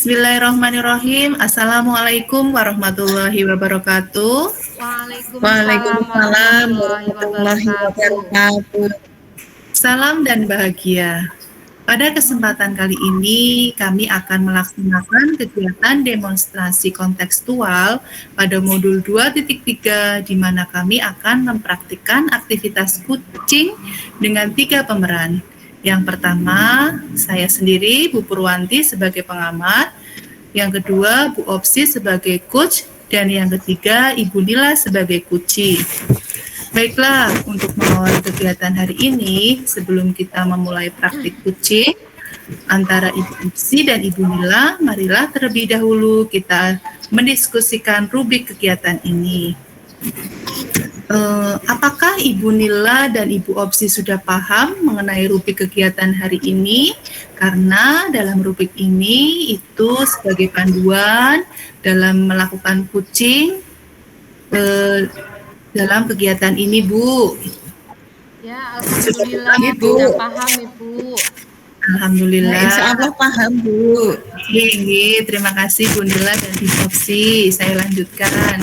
Bismillahirrahmanirrahim. Assalamualaikum warahmatullahi wabarakatuh. Waalaikumsalam Waalaikumsalam warahmatullahi warahmatullahi wabarakatuh. wabarakatuh. Salam dan bahagia. Pada kesempatan kali ini, kami akan melaksanakan kegiatan demonstrasi kontekstual pada modul 2.3, di mana kami akan mempraktikkan aktivitas kucing dengan 3 pemeran. Yang pertama, saya sendiri, Bu Purwanti sebagai pengamat. Yang kedua, Bu Opsi sebagai coach. Dan yang ketiga, Ibu Nila sebagai kuci. Baiklah, untuk mengawali kegiatan hari ini, sebelum kita memulai praktik kucing antara Ibu Opsi dan Ibu Nila, marilah terlebih dahulu kita mendiskusikan rubrik kegiatan ini. Apakah Ibu Nila dan Ibu Opsi sudah paham mengenai rubrik kegiatan hari ini? Karena dalam rubrik ini itu sebagai panduan dalam melakukan kucing dalam kegiatan ini, Bu. Ya, alhamdulillah sudah paham, Ibu. Alhamdulillah. Nah, insya Allah paham, Bu. Terima kasih Bu Nila dan Ibu Opsi. Saya lanjutkan.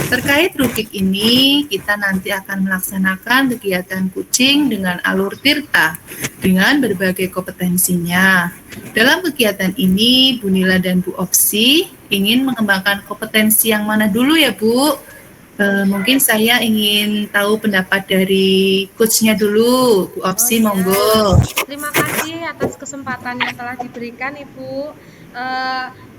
Terkait rubrik ini, kita nanti akan melaksanakan kegiatan kucing dengan alur tirta dengan berbagai kompetensinya. Dalam kegiatan ini, Bu Nila dan Bu Opsi ingin mengembangkan kompetensi yang mana dulu ya, Bu? Mungkin saya ingin tahu pendapat dari coachnya dulu, Bu Opsi, monggo. Terima kasih atas kesempatan yang telah diberikan, Ibu.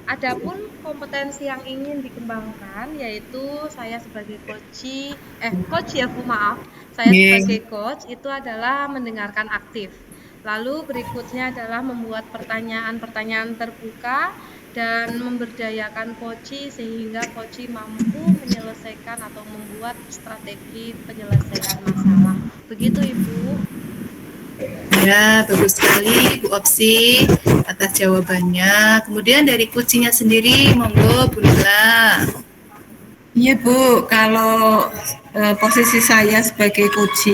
Adapun kompetensi yang ingin dikembangkan yaitu saya sebagai coach ya Bu, maaf. Saya sebagai coach itu adalah mendengarkan aktif. Lalu berikutnya adalah membuat pertanyaan-pertanyaan terbuka dan memberdayakan koci sehingga koci mampu menyelesaikan atau membuat strategi penyelesaian masalah. Begitu, Ibu. Ya, bagus sekali Bu Opsi atas jawabannya. Kemudian dari kucingnya sendiri, monggo Bu Nila. Iya Bu, kalau posisi saya sebagai coach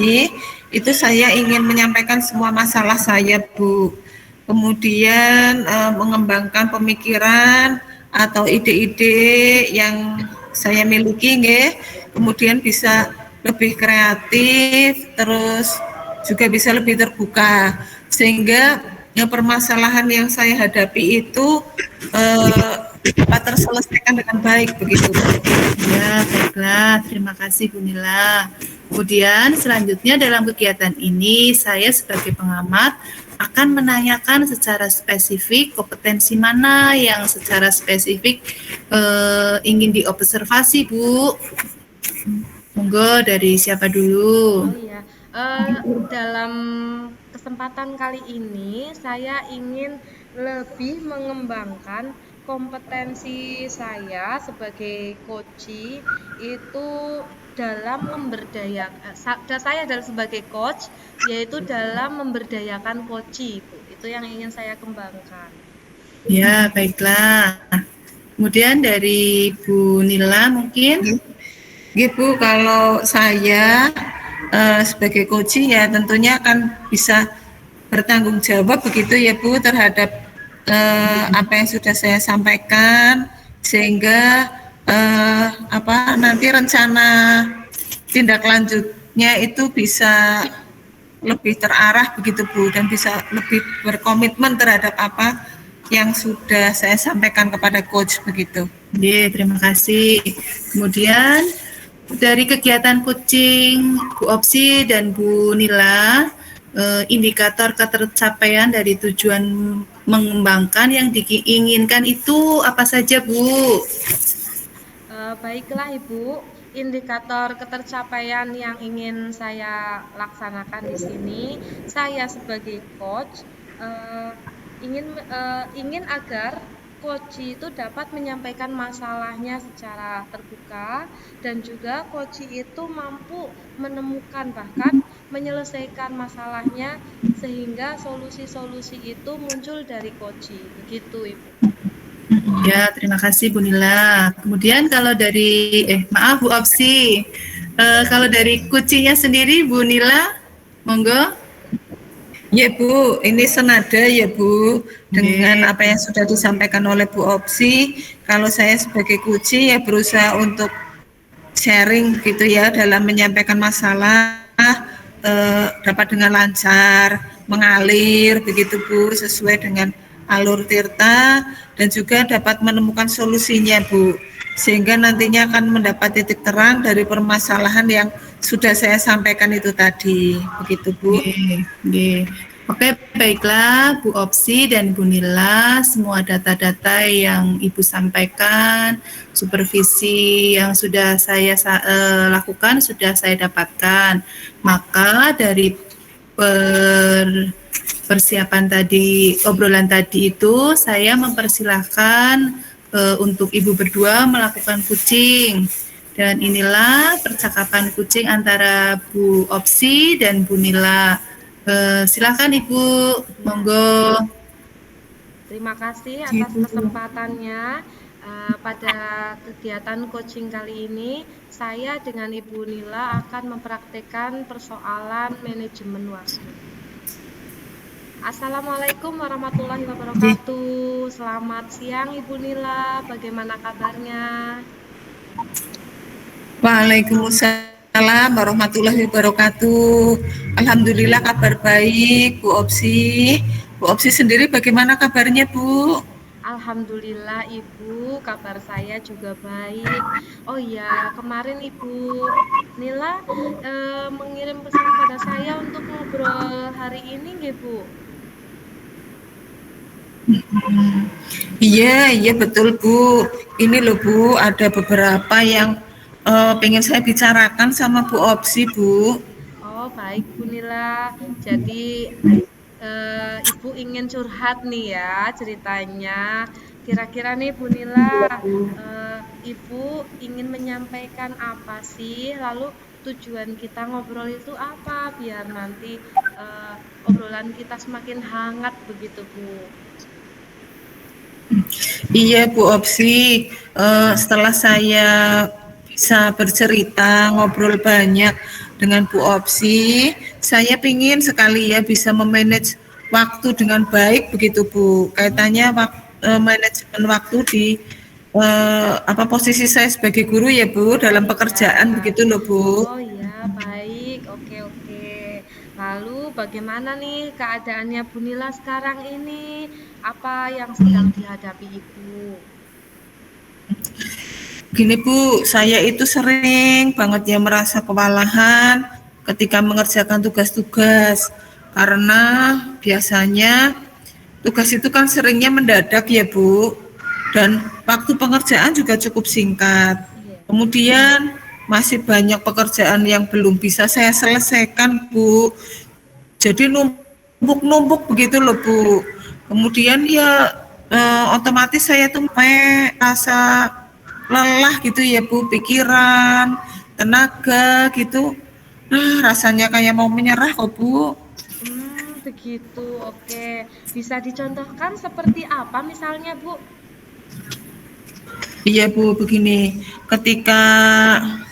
itu saya ingin menyampaikan semua masalah saya Bu. Kemudian mengembangkan pemikiran atau ide-ide yang saya miliki, kemudian bisa lebih kreatif, terus juga bisa lebih terbuka, sehingga permasalahan yang saya hadapi itu dapat terselesaikan dengan baik begitu. Ya, baiklah. Terima kasih Bu Nila. Kemudian selanjutnya dalam kegiatan ini saya sebagai pengamat akan menanyakan secara spesifik kompetensi mana yang secara spesifik ingin diobservasi, Bu. Monggo dari siapa dulu? Oh iya, dalam kesempatan kali ini saya ingin lebih mengembangkan kompetensi saya sebagai coach itu dalam memberdayakan saya sebagai coach yaitu dalam memberdayakan coach, Bu. Itu yang ingin saya kembangkan. Ya, baiklah. Kemudian dari Bu Nila mungkin? Bu, kalau saya sebagai coach ya tentunya akan bisa bertanggung jawab begitu ya Bu terhadap apa yang sudah saya sampaikan, sehingga nanti rencana tindak lanjutnya itu bisa lebih terarah begitu Bu, dan bisa lebih berkomitmen terhadap apa yang sudah saya sampaikan kepada coach begitu. Terima kasih. Kemudian dari kegiatan kucing Bu Opsi dan Bu Nila, indikator ketercapaian dari tujuan mengembangkan yang diinginkan itu apa saja, Bu? Baiklah Ibu, indikator ketercapaian yang ingin saya laksanakan di sini, saya sebagai coach ingin agar coach itu dapat menyampaikan masalahnya secara terbuka dan juga coach itu mampu menemukan bahkan menyelesaikan masalahnya sehingga solusi-solusi itu muncul dari coach. Begitu Ibu. Ya, terima kasih Bu Nila. Kemudian kalau dari Bu Opsi, kalau dari kucingnya sendiri Bu Nila, monggo. Ya Bu, ini senada ya Bu dengan Nggih. apa yang sudah disampaikan oleh Bu Opsi. Kalau saya sebagai coach ya berusaha untuk sharing gitu ya dalam menyampaikan masalah dapat dengan lancar, mengalir begitu Bu, sesuai dengan alur tirta dan juga dapat menemukan solusinya Bu. Sehingga nantinya akan mendapat titik terang dari permasalahan yang sudah saya sampaikan itu tadi. Begitu Bu. Nggih, nggih. Oke, baiklah Bu Opsi dan Bu Nila, semua data-data yang Ibu sampaikan, supervisi yang sudah saya lakukan, sudah saya dapatkan. Maka dari persiapan tadi, obrolan tadi itu, saya mempersilahkan untuk Ibu berdua melakukan kucing. Dan inilah percakapan kucing antara Bu Opsi dan Bu Nila. Silakan Ibu, monggo. Terima kasih atas Gitu. kesempatannya. Pada kegiatan coaching kali ini, saya dengan Ibu Nila akan mempraktekkan persoalan manajemen waktu. Assalamualaikum warahmatullahi wabarakatuh. Selamat siang Ibu Nila, bagaimana kabarnya? Waalaikumsalam warahmatullahi wabarakatuh. Alhamdulillah kabar baik, Bu Opsi. Bu Opsi sendiri bagaimana kabarnya, Bu? Alhamdulillah Ibu, kabar saya juga baik. Oh iya, kemarin Ibu Nila mengirim pesan pada saya untuk ngobrol hari ini nggih, Bu? Iya betul Bu. Ini loh Bu, ada beberapa yang pengen saya bicarakan sama Bu Opsi, Bu. Oh, baik Bu Nila. Jadi Ibu ingin curhat nih ya ceritanya. Kira-kira nih Bu Nila, Ibu ingin menyampaikan apa sih? Lalu tujuan kita ngobrol itu apa? Biar nanti obrolan kita semakin hangat begitu Bu. Iya Bu Opsi, setelah saya bisa bercerita, ngobrol banyak dengan Bu Opsi, saya pingin sekali ya bisa memanage waktu dengan baik begitu Bu. Kaitannya manajemen waktu di apa posisi saya sebagai guru ya Bu dalam Iya. pekerjaan begitu loh Bu. Oh iya, baik. Oke, oke. Lalu bagaimana nih keadaannya Bu Nila sekarang ini? Apa yang sedang dihadapi Ibu? Gini Bu, saya itu sering banget ya merasa kewalahan ketika mengerjakan tugas-tugas karena biasanya tugas itu kan seringnya mendadak ya Bu, dan waktu pengerjaan juga cukup singkat. Iya. Kemudian masih banyak pekerjaan yang belum bisa saya selesaikan Bu, jadi numpuk-numpuk begitu loh Bu. Kemudian ya otomatis saya tuh rasa lelah gitu ya Bu, pikiran, tenaga gitu. Rasanya kayak mau menyerah kok Bu. Begitu. Oke. Bisa dicontohkan seperti apa misalnya, Bu? Iya Bu, begini, ketika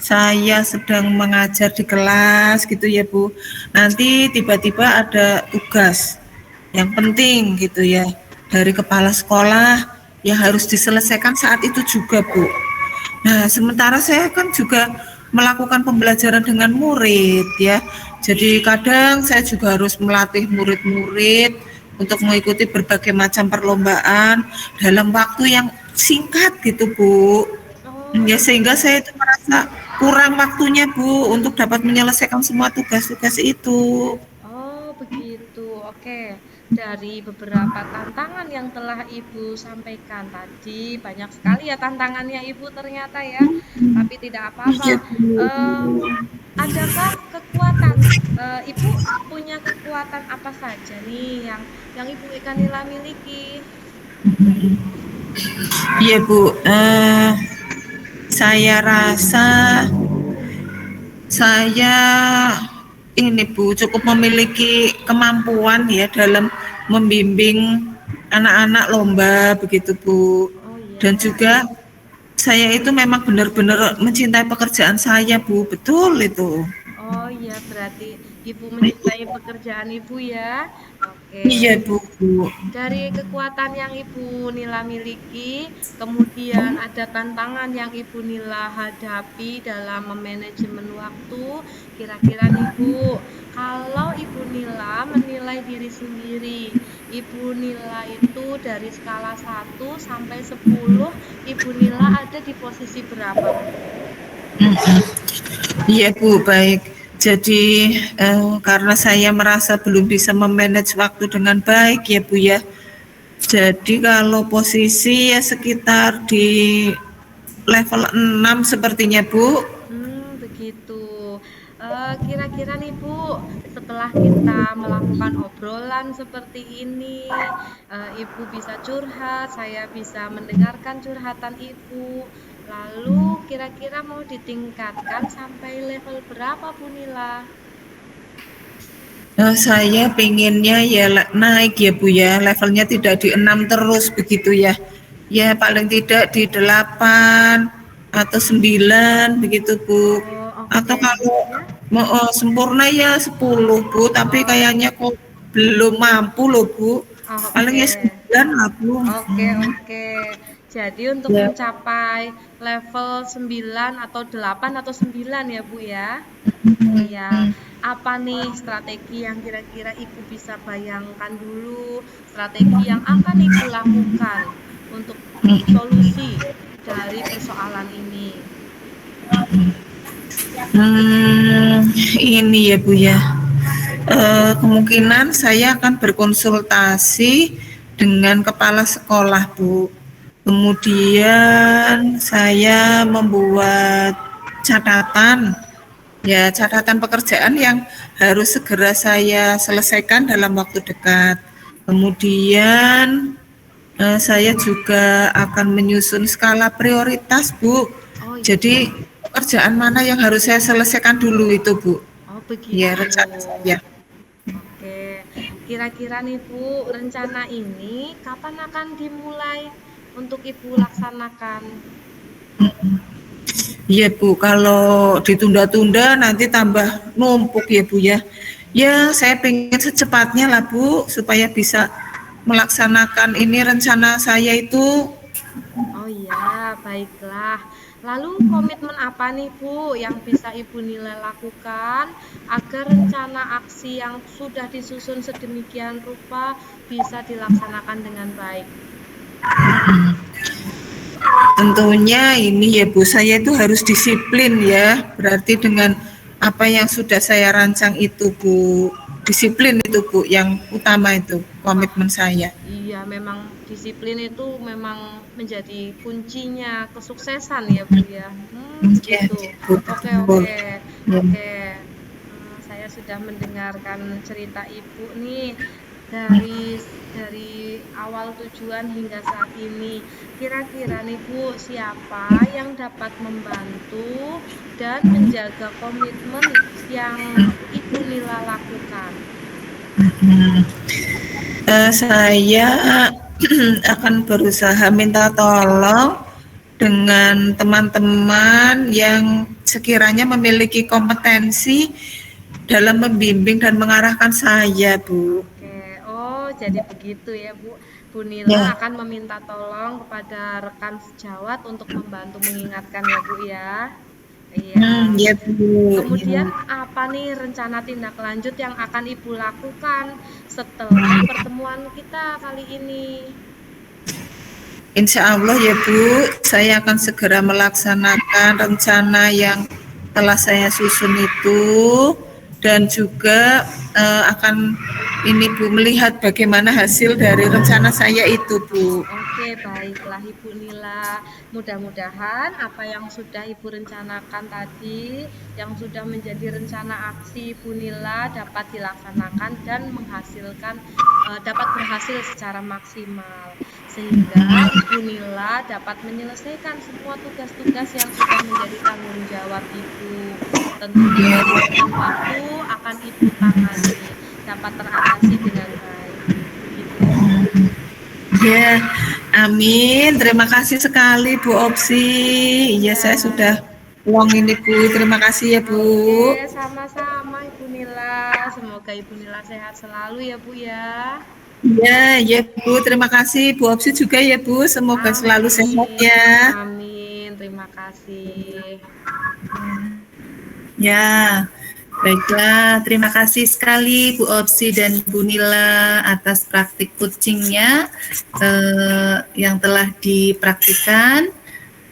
saya sedang mengajar di kelas gitu ya Bu, nanti tiba-tiba ada tugas yang penting gitu ya dari kepala sekolah yang harus diselesaikan saat itu juga Bu. Nah, sementara saya kan juga melakukan pembelajaran dengan murid ya. Jadi kadang saya juga harus melatih murid-murid untuk mengikuti berbagai macam perlombaan dalam waktu yang singkat gitu Bu. Oh, Ya sehingga saya itu merasa kurang waktunya Bu untuk dapat menyelesaikan semua tugas-tugas itu. oh begitu. Oke. Dari beberapa tantangan yang telah Ibu sampaikan tadi, banyak sekali ya tantangannya Ibu ternyata ya. Tapi tidak apa-apa. Iya Bu. Eh, adakah kekuatan? Ibu punya kekuatan apa saja nih yang Ibu Ikanila miliki? Iya Bu. Saya rasa saya ini Bu cukup memiliki kemampuan ya dalam membimbing anak-anak lomba begitu Bu. Oh Dan iya. juga saya itu memang benar-benar mencintai pekerjaan saya Bu, betul itu. Oh iya, berarti Ibu menyukai pekerjaan Ibu ya. Iya Oke. Bu. Dari kekuatan yang Ibu Nila miliki, kemudian ada tantangan yang Ibu Nila hadapi dalam memanajemen waktu. Kira-kira nih Bu, kalau Ibu Nila menilai diri sendiri, Ibu Nila itu dari skala 1 sampai 10, Ibu Nila ada di posisi berapa Bu? Iya Bu, baik. Jadi karena saya merasa belum bisa memanage waktu dengan baik ya Bu ya. Jadi kalau posisi ya sekitar di level 6 sepertinya Bu. Begitu. Kira-kira nih Bu, setelah kita melakukan obrolan seperti ini, Ibu bisa curhat, saya bisa mendengarkan curhatan Ibu. Lalu kira-kira mau ditingkatkan sampai level berapa Bu Nila? Saya pengennya ya naik ya Bu ya, levelnya tidak di 6 terus begitu ya. Ya paling tidak di 8 atau 9 begitu Bu. Oh, Atau oke. kalau Ya. mau sempurna ya 10 Bu, tapi kayaknya Oh, kok belum mampu loh Bu. Paling oke. ya 9 lah Bu. Oke, oke. Jadi untuk Ya. mencapai level 9 atau 8 atau 9 ya, Bu ya. Iya. Apa nih strategi yang kira-kira Ibu bisa bayangkan dulu, strategi yang akan Ibu lakukan untuk solusi dari persoalan ini? Ini ya Bu ya. Kemungkinan saya akan berkonsultasi dengan kepala sekolah Bu. Kemudian saya membuat catatan, ya catatan pekerjaan yang harus segera saya selesaikan dalam waktu dekat. Kemudian saya juga akan menyusun skala prioritas Bu. Oh Jadi iya. pekerjaan mana yang harus saya selesaikan dulu itu Bu. Oh Ya begitu. rencana saya. Oke. Kira-kira nih Bu, rencana ini kapan akan dimulai untuk Ibu laksanakan? Iya Bu, kalau ditunda-tunda nanti tambah numpuk ya Bu ya. Ya saya pengen secepatnya lah Bu, supaya bisa melaksanakan ini rencana saya itu. Oh iya, baiklah. Lalu komitmen apa nih Bu yang bisa Ibu nilai lakukan agar rencana aksi yang sudah disusun sedemikian rupa bisa dilaksanakan dengan baik? Tentunya ini ya Bu, saya itu harus disiplin ya. Berarti dengan apa yang sudah saya rancang itu Bu, disiplin itu Bu, yang utama itu Wah, komitmen saya. iya memang disiplin itu memang menjadi kuncinya kesuksesan ya Bu ya. Ya, Begitu. Bu, Oke, betul. oke. Ya. Oke. Saya sudah mendengarkan cerita Ibu nih dari awal tujuan hingga saat ini. Kira-kira nih Bu, siapa yang dapat membantu dan menjaga komitmen yang Ibu Nila lakukan? Saya akan berusaha minta tolong dengan teman-teman yang sekiranya memiliki kompetensi dalam membimbing dan mengarahkan saya, Bu. Oke, oh jadi begitu ya Bu. Bu Nila Ya, akan meminta tolong kepada rekan sejawat untuk membantu mengingatkan ya Bu ya. Iya. ya Bu. Kemudian Ya. apa nih rencana tindak lanjut yang akan Ibu lakukan setelah pertemuan kita kali ini? Insya Allah ya Bu, saya akan segera melaksanakan rencana yang telah saya susun itu dan juga akan ini Bu melihat bagaimana hasil dari rencana saya itu Bu. Oke, baiklah Ibu Nila. Mudah-mudahan apa yang sudah Ibu rencanakan tadi, yang sudah menjadi rencana aksi Ibu Nila dapat dilaksanakan dan dapat berhasil secara maksimal. Sehingga Ibu Nila dapat menyelesaikan semua tugas-tugas yang sudah menjadi tanggung jawab Ibu. Tentunya manajemen waktu akan Ibu tangani, dapat teratasi dengan baik. Begitu ya Bu. Ya, amin. Terima kasih sekali Bu Opsi. Iya, Iya. saya sudah uang ini Bu. Terima kasih ya Bu. Oke, sama-sama Ibu Nila. Semoga Ibu Nila sehat selalu ya Bu ya. Ya Bu, terima kasih Bu Opsi juga ya Bu, semoga selalu sehat ya. Amin, terima kasih. Ya, baiklah. Terima kasih sekali Bu Opsi dan Bu Nila atas praktik coachingnya yang telah dipraktikkan.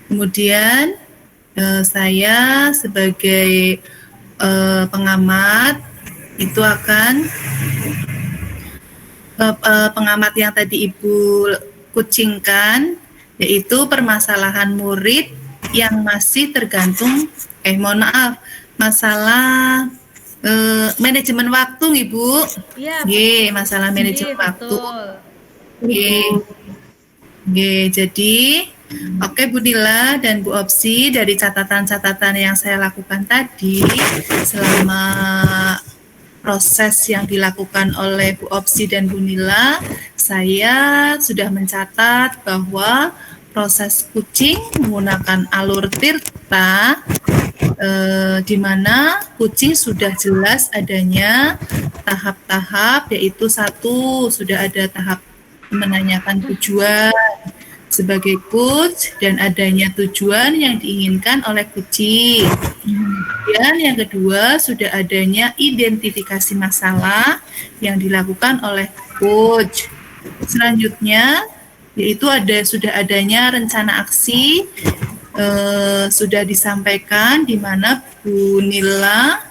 Kemudian saya sebagai pengamat itu akan pengamat yang tadi Ibu kucingkan, yaitu permasalahan murid yang masih tergantung, mohon maaf, masalah manajemen waktu, Ibu. Iya, Masalah manajemen waktu. betul. Jadi, oke Bu Nila dan Bu Opsi, dari catatan-catatan yang saya lakukan tadi, selama proses yang dilakukan oleh Bu Opsi dan Bu Nila, saya sudah mencatat bahwa proses kucing menggunakan alur tirta, di mana kucing sudah jelas adanya tahap-tahap, yaitu satu, sudah ada tahap menanyakan tujuan sebagai coach dan adanya tujuan yang diinginkan oleh kucing. Kemudian yang kedua, sudah adanya identifikasi masalah yang dilakukan oleh coach. Selanjutnya yaitu sudah adanya rencana aksi, sudah disampaikan di mana Bu Nila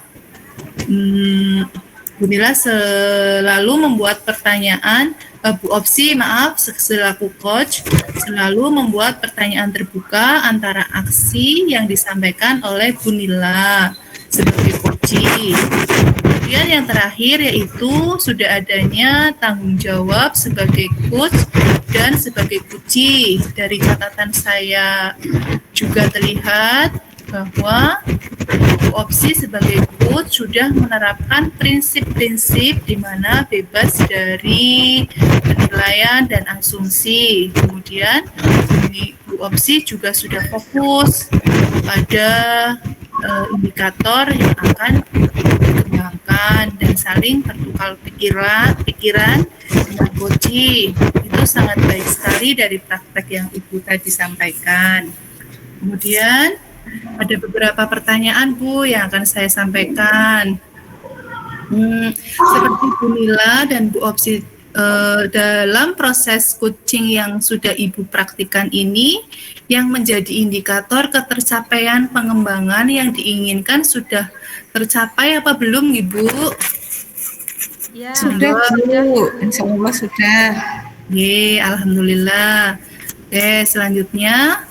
selalu membuat pertanyaan, Bu Opsi maaf, selaku coach selalu membuat pertanyaan terbuka antara aksi yang disampaikan oleh Bu Nila sebagai coach. Kemudian yang terakhir yaitu sudah adanya tanggung jawab sebagai coach dan sebagai coach. Dari catatan saya juga terlihat bahwa Bu Opsi sebagai coach sudah menerapkan prinsip-prinsip di mana bebas dari penilaian dan asumsi. Kemudian Bu Opsi juga sudah fokus pada indikator yang akan dikembangkan dan saling bertukar pikiran dengan coaching. Itu sangat baik sekali dari praktek yang Ibu tadi sampaikan. Kemudian ada beberapa pertanyaan Bu yang akan saya sampaikan. Seperti Bu Nila dan Bu Opsi, dalam proses coaching yang sudah Ibu praktikan ini, yang menjadi indikator ketercapaian pengembangan yang diinginkan sudah tercapai apa belum Ibu? Ya, Sudah Bu, insya Allah sudah. Alhamdulillah. Oke, selanjutnya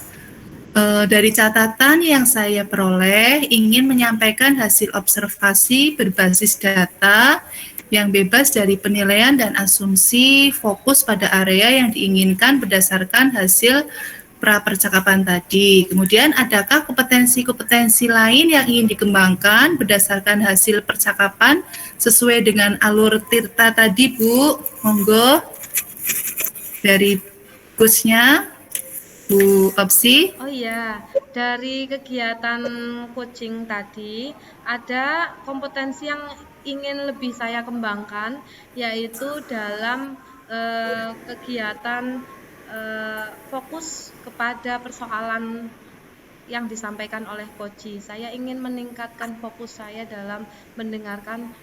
dari catatan yang saya peroleh, ingin menyampaikan hasil observasi berbasis data yang bebas dari penilaian dan asumsi, fokus pada area yang diinginkan berdasarkan hasil pra-percakapan tadi. Kemudian adakah kompetensi-kompetensi lain yang ingin dikembangkan berdasarkan hasil percakapan sesuai dengan alur tirta tadi, Bu? Monggo dari coachnya, Bu Opsi. Oh iya, dari kegiatan coaching tadi ada kompetensi yang ingin lebih saya kembangkan, yaitu dalam kegiatan fokus kepada persoalan yang disampaikan oleh coach. Saya ingin meningkatkan fokus saya dalam mendengarkan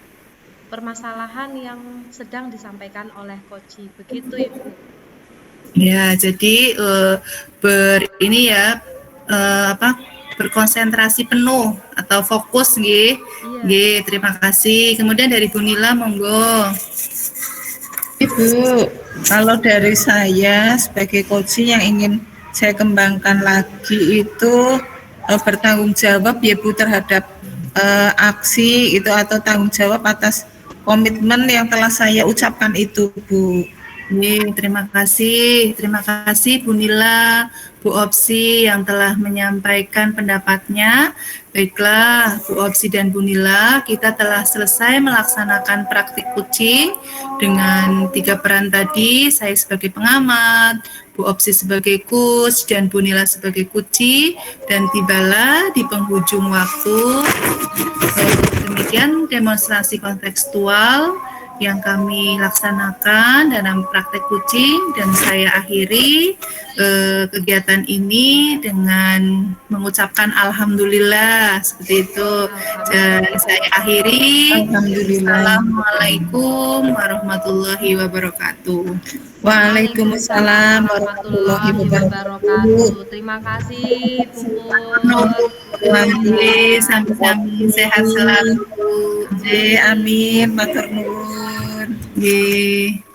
permasalahan yang sedang disampaikan oleh coach. Begitu Ibu. Ya, jadi berkonsentrasi penuh atau fokus nggih. Nggih, terima kasih. Kemudian dari Bu Nila monggo. Ibu, kalau dari saya sebagai coach yang ingin saya kembangkan lagi itu bertanggung jawab ya Bu terhadap aksi itu atau tanggung jawab atas komitmen yang telah saya ucapkan itu Bu. Terima kasih. Terima kasih Bu Nila, Bu Opsi yang telah menyampaikan pendapatnya. Baiklah, Bu Opsi dan Bu Nila, kita telah selesai melaksanakan praktik coaching dengan 3 peran tadi. Saya sebagai pengamat, Bu Opsi sebagai coach, dan Bu Nila sebagai coachee. Dan tibalah di penghujung waktu. Demikian demonstrasi kontekstual yang kami laksanakan dalam praktek coaching, dan saya akhiri kegiatan ini dengan mengucapkan alhamdulillah seperti itu. Dan saya akhiri. Alhamdulillah. Assalamualaikum warahmatullahi wabarakatuh. Waalaikumsalam warahmatullahi wabarakatuh. Terima kasih, Puput. Terima kasih, sami-sami sehat selalu. Amin, matur nuwun. Nggih.